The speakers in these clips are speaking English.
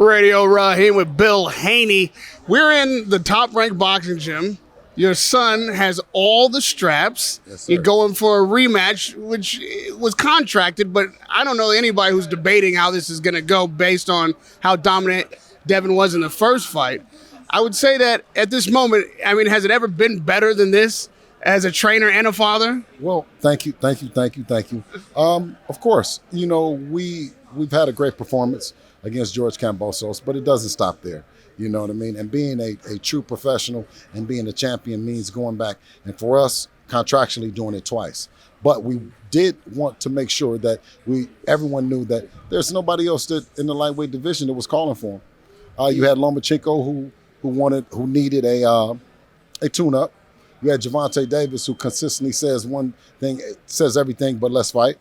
Radio Rahim with Bill Haney. We're in the top-ranked boxing gym. Your son has all the straps. Yes, sir. You're going for a rematch, which was contracted, but I don't know anybody who's debating how this is going to go based on how dominant Devin was in the first fight. I would say that at this moment, I mean, has it ever been better than this as a trainer and a father? Well, thank you. Of course, we've had a great performance against George Kambosos, but it doesn't stop there. You know what I mean? And being a true professional and being a champion means going back, and for us, contractually doing it twice. But we did want to make sure that everyone knew that there's nobody else that in the lightweight division that was calling for him. You had Lomachenko who needed a tune-up. You had Gervonta Davis, who consistently says one thing, says everything but let's fight.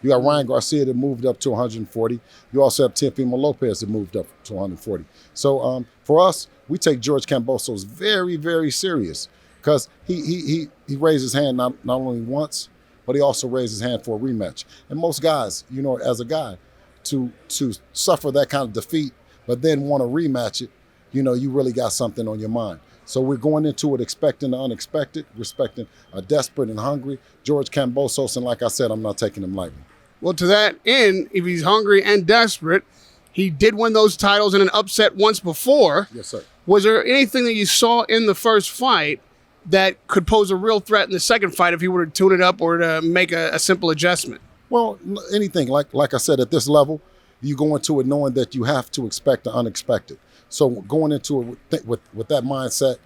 You got Ryan Garcia that moved up to 140. You also have Teofimo Lopez that moved up to 140. So for us, we take George Kambosos very, very serious because he raised his hand not only once, but he also raised his hand for a rematch. And most guys, as a guy, to suffer that kind of defeat, but then want to rematch it, you really got something on your mind. So we're going into it expecting the unexpected, respecting a desperate and hungry George Kambosos, and like I said, I'm not taking him lightly. Well, to that end, if he's hungry and desperate, he did win those titles in an upset once before. Yes, sir. Was there anything that you saw in the first fight that could pose a real threat in the second fight if he were to tune it up or to make a simple adjustment? Well, anything. Like I said, at this level, you go into it knowing that you have to expect the unexpected. So going into it with that mindset,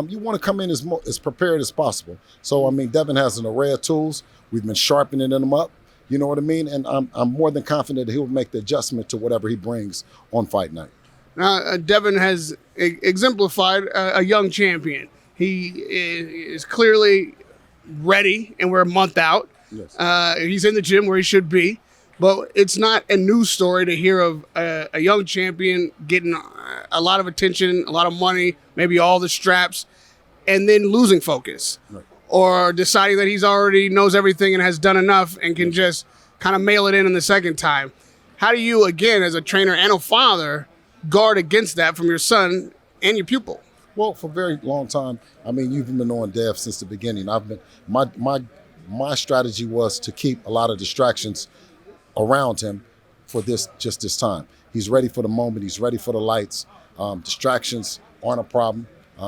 you want to come in as prepared as possible. So, I mean, Devin has an array of tools. We've been sharpening them up. You know what I mean? And I'm more than confident that he'll make the adjustment to whatever he brings on fight night. Now, Devin has exemplified a young champion. He is clearly ready, and we're a month out. Yes. He's in the gym where he should be. But it's not a news story to hear of a young champion getting a lot of attention, a lot of money, maybe all the straps, and then losing focus. Right. Or deciding that he's already knows everything and has done enough and can just kind of mail it in the second time. How do you, again, as a trainer and a father, guard against that from your son and your pupil? Well, for a very long time, I mean, you've been knowing Dev since the beginning. My strategy was to keep a lot of distractions around him for this time. He's ready for the moment. He's ready for the lights. Distractions aren't a problem.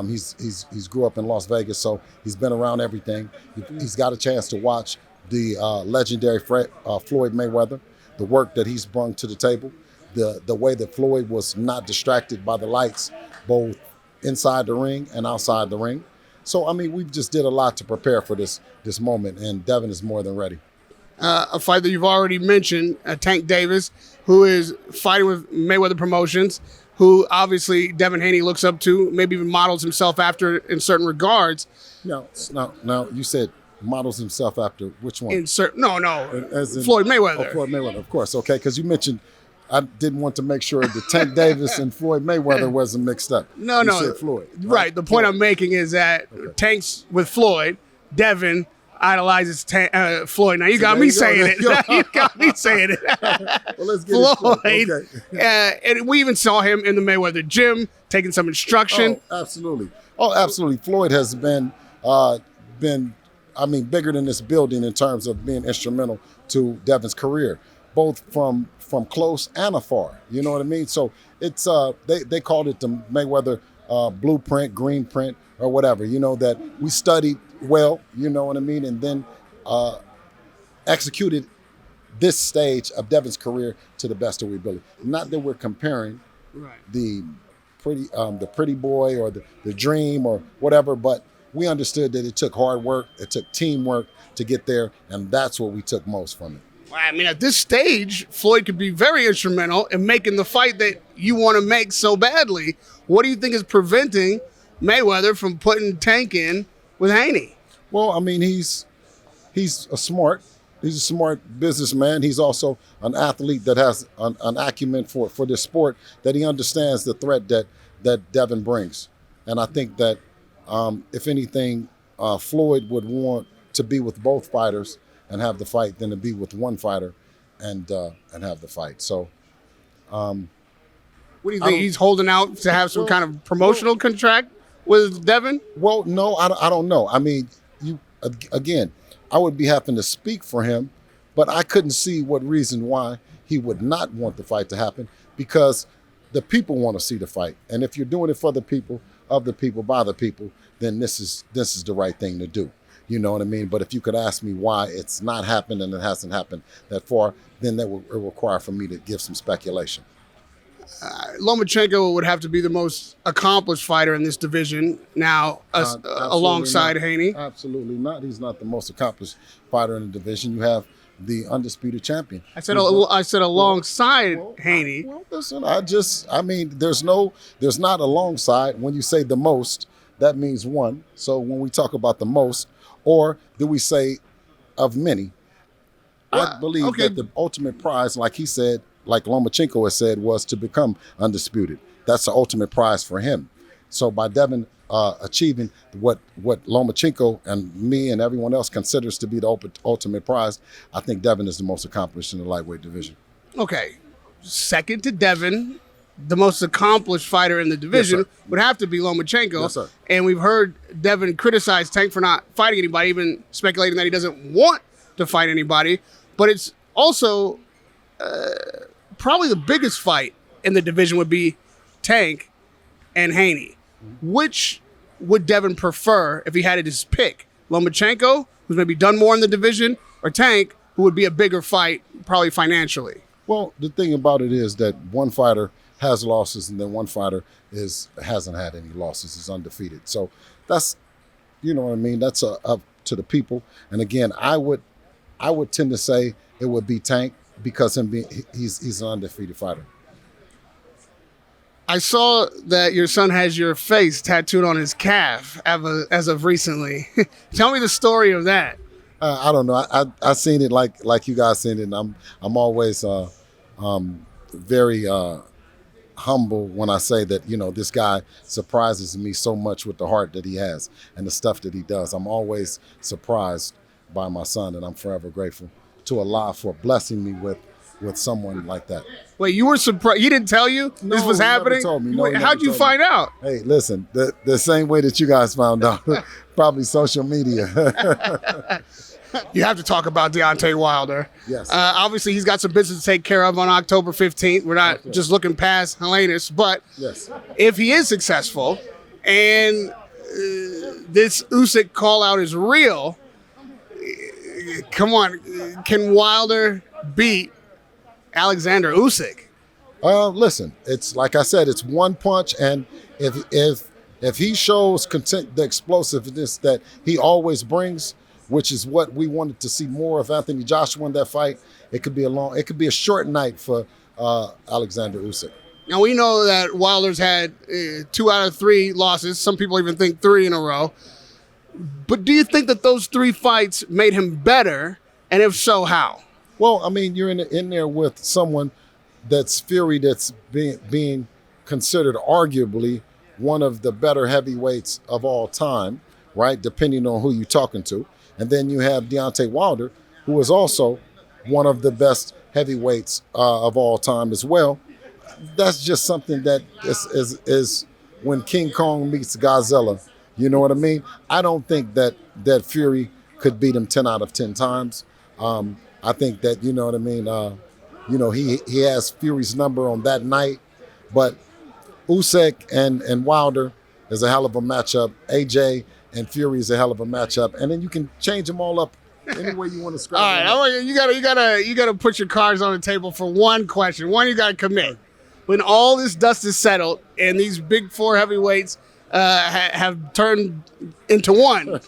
He's grew up in Las Vegas, so he's been around everything. He's got a chance to watch the legendary Floyd Mayweather, the work that he's brought to the table, the way that Floyd was not distracted by the lights, both inside the ring and outside the ring. So, I mean, we've just did a lot to prepare for this moment, and Devin is more than ready. A fight that you've already mentioned, Tank Davis, who is fighting with Mayweather Promotions, who obviously Devin Haney looks up to, maybe even models himself after in certain regards. No, you said models himself after which one? As in Floyd Mayweather. Oh, Floyd Mayweather, of course. Okay, because you mentioned, I didn't want to make sure that Tank Davis and Floyd Mayweather wasn't mixed up. No. Said Floyd. Right. The point I'm making is that Tank's with Floyd, Devin idolizes Floyd. Now you got me saying it. You got me saying it. Well, let's get Floyd. Okay. And we even saw him in the Mayweather gym taking some instruction. Oh, absolutely. Floyd has been bigger than this building in terms of being instrumental to Devin's career, both from close and afar. You know what I mean? So it's they called it the Mayweather blueprint, green print, or whatever. That we studied well, you know what I mean, and then executed this stage of Devin's career to the best of our ability. Not that we're comparing the pretty boy or the dream or whatever, but we understood that it took hard work, it took teamwork to get there, and that's what we took most from it. I mean, at this stage, Floyd could be very instrumental in making the fight that you want to make so badly. What do you think is preventing Mayweather from putting Tank in with Haney? Well, I mean, he's a smart businessman. He's also an athlete that has an acumen for this sport, that he understands the threat that Devin brings. And I think that if anything, Floyd would want to be with both fighters and have the fight than to be with one fighter and have the fight. So What do you think? He's holding out to have some kind of promotional contract with Devon? Well, no, I don't know. I mean, again, I would be having to speak for him, but I couldn't see what reason why he would not want the fight to happen, because the people want to see the fight. And if you're doing it for the people, of the people, by the people, then this is the right thing to do. You know what I mean? But if you could ask me why it's not happened and it hasn't happened that far, then that would require for me to give some speculation. Lomachenko would have to be the most accomplished fighter in this division now, alongside Haney. Absolutely not. He's not the most accomplished fighter in the division. You have the undisputed champion. I said alongside Haney. Well, listen, there's not alongside. When you say the most, that means one. So when we talk about the most, or do we say of many? I believe that the ultimate prize, like he said, like Lomachenko has said, was to become undisputed. That's the ultimate prize for him. So by Devin achieving what Lomachenko and me and everyone else considers to be the ultimate prize, I think Devin is the most accomplished in the lightweight division. Okay. Second to Devin, the most accomplished fighter in the division would have to be Lomachenko. Yes, sir. And we've heard Devin criticize Tank for not fighting anybody, even speculating that he doesn't want to fight anybody. But it's also probably the biggest fight in the division would be Tank and Haney. Which would Devin prefer if he had to just pick? Lomachenko, who's maybe done more in the division, or Tank, who would be a bigger fight, probably financially? Well, the thing about it is that one fighter has losses and then one fighter hasn't had any losses, is undefeated. So that's, you know what I mean, that's up to the people. And again, I would tend to say it would be Tank, because he's an undefeated fighter. I saw that your son has your face tattooed on his calf as of recently. Tell me the story of that. I don't know. I seen it like you guys seen it, and I'm always very humble when I say that, you know, this guy surprises me so much with the heart that he has and the stuff that he does. I'm always surprised by my son, and I'm forever grateful to Allah for blessing me with someone like that. Wait, you were surprised? He didn't tell you this was happening? Never told me. No, how'd you find out? Hey, listen, the same way that you guys found out, probably social media. You have to talk about Deontay Wilder. Yes. Obviously, he's got some business to take care of on October 15th. We're not just looking past Helenius, but if he is successful and this Usyk call-out is real, come on, can Wilder beat Alexander Usyk? Listen, it's like I said, it's one punch, and if he shows the explosiveness that he always brings, which is what we wanted to see more of Anthony Joshua in that fight, it could be a short night for Alexander Usyk. Now we know that Wilder's had 2 out of 3 losses. Some people even think 3 in a row. But do you think that those 3 fights made him better? And if so, how? Well, I mean, you're in there with someone that's Fury, that's being considered arguably one of the better heavyweights of all time, right? Depending on who you're talking to. And then you have Deontay Wilder, who is also one of the best heavyweights of all time as well. That's just something that is when King Kong meets Godzilla. You know what I mean? I don't think that Fury could beat him 10 out of 10 times. I think that, you know what I mean, he has Fury's number on that night. But Usyk and Wilder is a hell of a matchup. AJ and Fury is a hell of a matchup. And then you can change them all up any way you want to scrap them. All right, you gotta put your cards on the table for one question. One, you gotta commit. When all this dust is settled and these big 4 heavyweights have turned into one,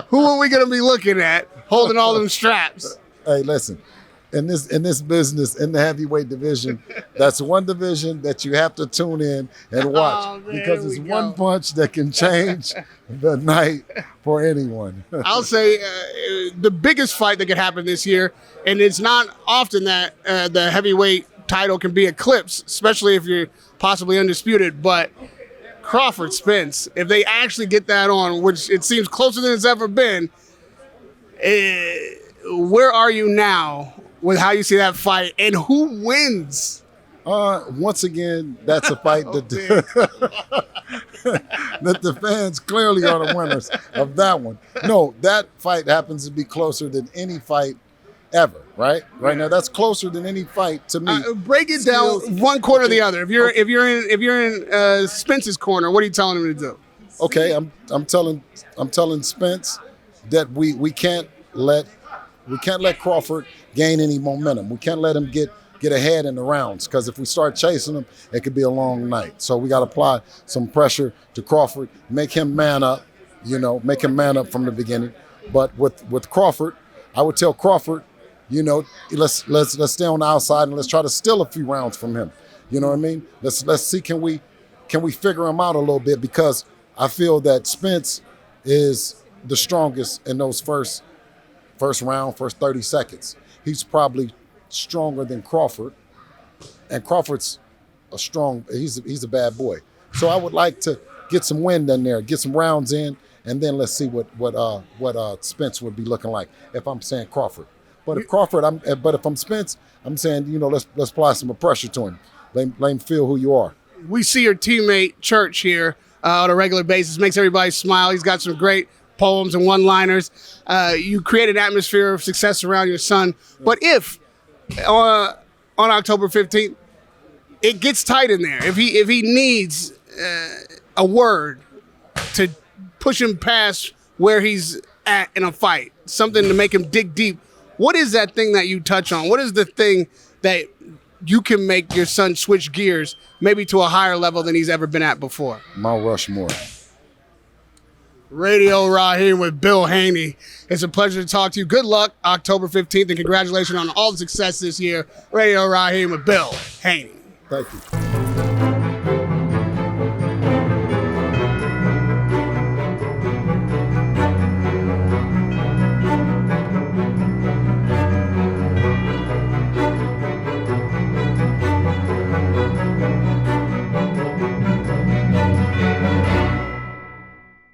who are we gonna be looking at holding all them straps? Hey, listen. In this business, in the heavyweight division, that's one division that you have to tune in and watch, because it's one punch that can change the night for anyone. I'll say the biggest fight that could happen this year, and it's not often that the heavyweight title can be eclipsed, especially if you're possibly undisputed, but Crawford, Spence, if they actually get that on, which it seems closer than it's ever been, where are you now with how you see that fight, and who wins? Once again, that's a fight that that the fans clearly are the winners of that one. No, that fight happens to be closer than any fight ever, right? Right now, that's closer than any fight to me. Break it down one corner or the other. If you're in Spence's corner, what are you telling him to do? Okay, I'm telling Spence that we can't let Crawford gain any momentum. We can't let him get ahead in the rounds, because if we start chasing him, it could be a long night. So we got to apply some pressure to Crawford, make him man up, make him man up from the beginning. But with Crawford, I would tell Crawford, let's stay on the outside and let's try to steal a few rounds from him. You know what I mean? Let's see, can we figure him out a little bit, because I feel that Spence is the strongest in those first round, first 30 seconds. He's probably stronger than Crawford, and Crawford's he's a bad boy. So I would like to get some wind in there, get some rounds in, and then let's see what Spence would be looking like if I'm saying Crawford. But if I'm Spence, I'm saying, let's apply some pressure to him. Let him feel who you are. We see your teammate Church here on a regular basis, makes everybody smile. He's got some great poems and one-liners. You create an atmosphere of success around your son. But if on October 15th, it gets tight in there, if he needs a word to push him past where he's at in a fight, something to make him dig deep, what is that thing that you touch on? What is the thing that you can make your son switch gears maybe to a higher level than he's ever been at before? Mount Rushmore. Radio Rahim with Bill Haney. It's a pleasure to talk to you. Good luck October 15th, and congratulations on all the success this year. Radio Rahim with Bill Haney. Thank you.